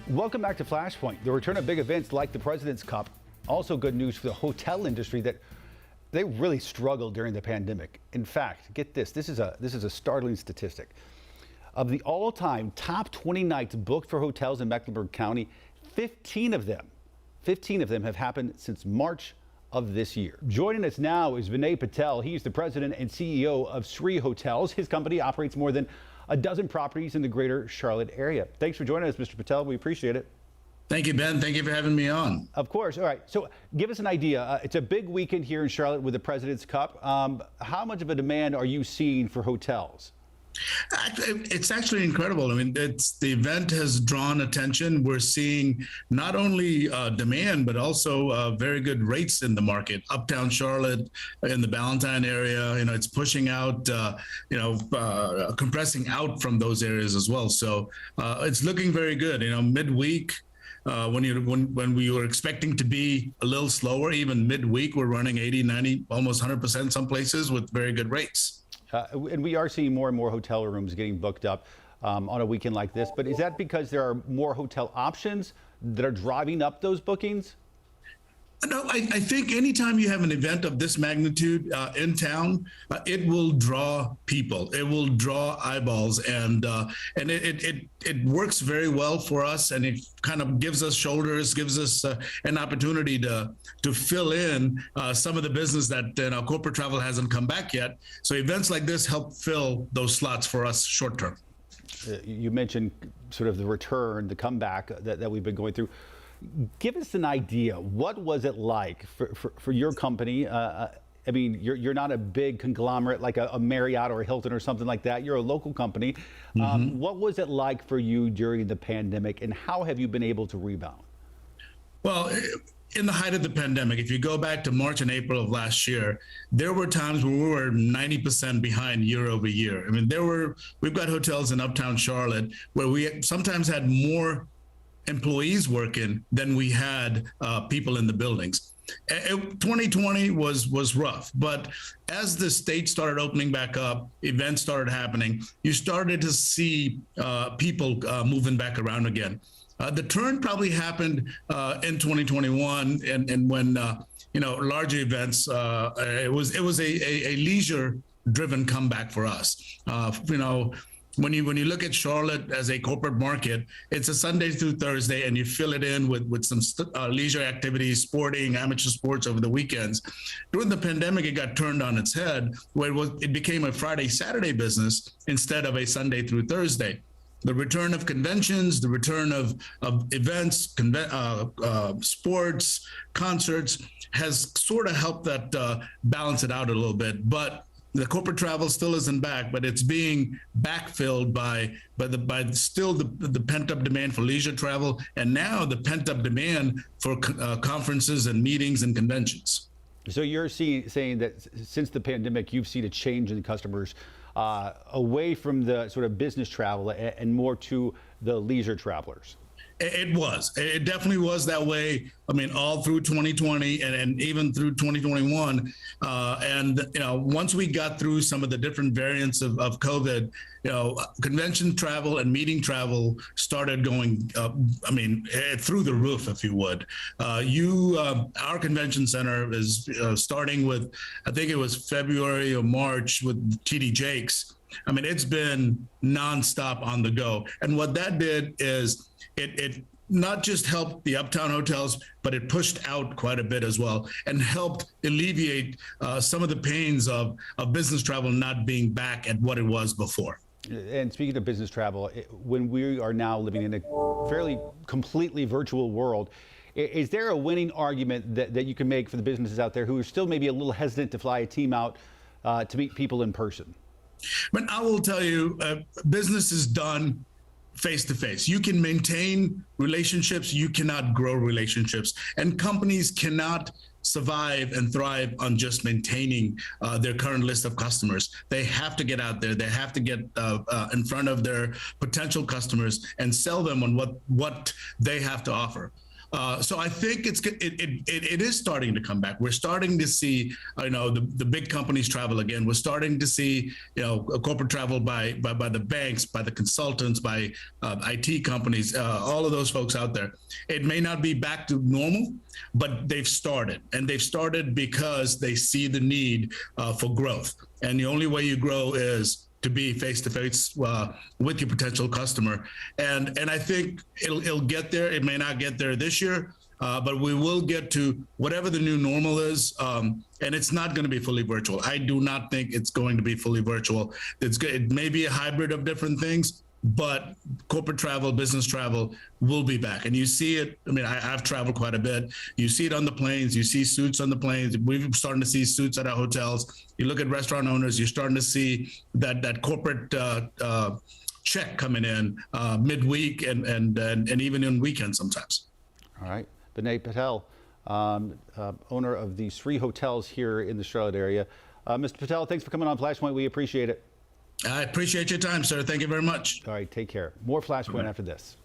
Welcome back to Flashpoint. The return of big events like the President's Cup. Also good news for the hotel industry that they really struggled during the pandemic. In fact, get this. This is a startling statistic. Of the all-time top 20 nights booked for hotels in Mecklenburg County, 15 of them have happened since March of this year. Joining us now is Vinay Patel. He's the president and CEO of Sri Hotels. His company operates more than a dozen properties in the greater Charlotte area. Thanks for joining us, Mr. Patel. We appreciate it. Thank you, Ben. Thank you for having me on. Of course. All right. So give us an idea. It's a big weekend here in Charlotte with the President's Cup. How much of a demand are you seeing for hotels? It's actually incredible. I mean, the event has drawn attention. We're seeing not only demand, but also very good rates in the market. Uptown Charlotte, in the Ballantyne area, it's pushing out, compressing out from those areas as well. So it's looking very good. Midweek, when we were expecting to be a little slower, even midweek, we're running 80, 90, almost 100% some places with very good rates. And we are seeing more and more hotel rooms getting booked up on a weekend like this. But is that because there are more hotel options that are driving up those bookings? No, I think anytime you have an event of this magnitude in town, it will draw people. It will draw eyeballs, and it works very well for us, and it kind of gives us shoulders, gives us an opportunity to fill in some of the business that corporate travel hasn't come back yet. So events like this help fill those slots for us short term. You mentioned sort of the return, the comeback that we've been going through. Give us an idea. What was it like for your company? I mean, you're not a big conglomerate like a Marriott or a Hilton or something like that. You're a local company. What was it like for you during the pandemic, and how have you been able to rebound? Well, in the height of the pandemic, if you go back to March and April of last year, there were times where we were 90% behind year over year. I mean, we've got hotels in Uptown Charlotte where we sometimes had more employees working than we had people in the buildings. 2020 was rough, but as the state started opening back up, events started happening, you started to see people moving back around again. The turn probably happened in 2021, and when larger events, it was a leisure driven comeback for us. When you look at Charlotte as a corporate market, it's a Sunday through Thursday, and you fill it in with some leisure activities, sporting, amateur sports over the weekends. During the pandemic, it got turned on its head, where it became a Friday, Saturday business instead of a Sunday through Thursday. The return of conventions, the return of events, sports, concerts has sort of helped that balance it out a little bit. But the corporate travel still isn't back, but it's being backfilled by still the pent-up demand for leisure travel, and now the pent-up demand for conferences and meetings and conventions. So you're saying that since the pandemic, you've seen a change in customers away from the sort of business travel and more to the leisure travelers. It definitely was that way. I mean, all through 2020 and even through 2021. Once we got through some of the different variants of COVID, convention travel and meeting travel started going, through the roof, if you would. Our convention center is starting with, I think it was February or March with TD Jakes. I mean, it's been nonstop on the go. And what that did is it not just helped the uptown hotels, but it pushed out quite a bit as well and helped alleviate some of the pains of business travel not being back at what it was before. And speaking of business travel, when we are now living in a fairly completely virtual world, is there a winning argument that you can make for the businesses out there who are still maybe a little hesitant to fly a team out to meet people in person? But I will tell you, business is done face to face. You can maintain relationships, you cannot grow relationships, and companies cannot survive and thrive on just maintaining their current list of customers. They have to get out there. They have to get in front of their potential customers and sell them on what they have to offer. So I think it is starting to come back. We're starting to see, the big companies travel again. We're starting to see, corporate travel by the banks, by the consultants, by IT companies, all of those folks out there. It may not be back to normal, but they've started, and they've started because they see the need for growth. And the only way you grow is to be face to face with your potential customer, and I think it'll get there. It may not get there this year, but we will get to whatever the new normal is, and it's not going to be fully virtual. I do not think it's going to be fully virtual. It may be a hybrid of different things, but corporate travel, business travel will be back. And you see it. I mean, I've traveled quite a bit. You see it on the planes. You see suits on the planes. We're starting to see suits at our hotels. You look at restaurant owners, you're starting to see that corporate check coming in midweek and even in weekends sometimes. All right. Vinay Patel, owner of these 3 hotels here in the Charlotte area. Mr. Patel, thanks for coming on Flashpoint. We appreciate it. I appreciate your time, sir. Thank you very much. All right, take care. More Flashpoint after this.